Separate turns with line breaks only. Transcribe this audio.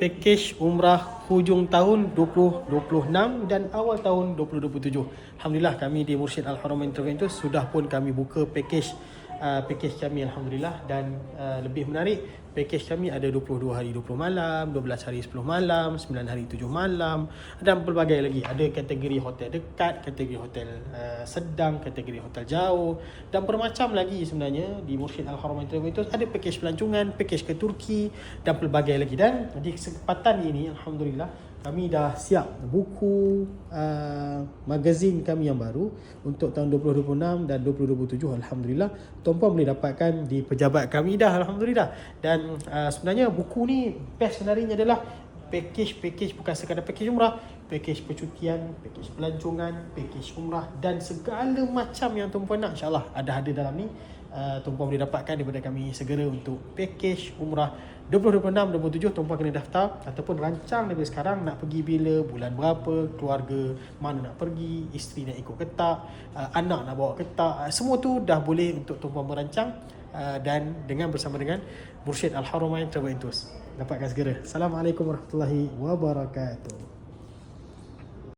pakej umrah hujung tahun 2026 dan awal tahun 2027. Alhamdulillah kami di Mursyid Al-Haramain Travel Agency sudah pun kami buka pakej kami Alhamdulillah, dan lebih menarik, pakej kami ada 22 hari 20 malam, 12 hari 10 malam, 9 hari 7 malam dan pelbagai lagi. Ada kategori hotel dekat, kategori hotel sedang, kategori hotel jauh dan bermacam lagi sebenarnya. Di Mursyid Al-Haramain Travel Agency ada pakej pelancongan, pakej ke Turki dan pelbagai lagi. Dan di kesempatan ini Alhamdulillah kami dah siap buku magazin kami yang baru untuk tahun 2026 dan 2027. Alhamdulillah tuan-puan boleh dapatkan di pejabat kami dah, Alhamdulillah. Dan sebenarnya buku ni best sebenarnya adalah pakej bukan sekadar pakej umrah, pakej percutian, pakej pelancongan, pakej umrah dan segala macam yang tuan-puan nak, insyaAllah ada dalam ni. Tuan-puan boleh dapatkan daripada kami segera untuk pakej umrah 2026-2027. Tuan-puan kena daftar ataupun rancang dari sekarang nak pergi bila, bulan berapa, keluarga mana nak pergi, isteri nak ikut ke tak, anak nak bawa ke tak, semua tu dah boleh untuk tuan-puan merancang dan bersama dengan Mursyid Al-Haramain Travel Agency. Dapatkan segera. Assalamualaikum warahmatullahi wabarakatuh.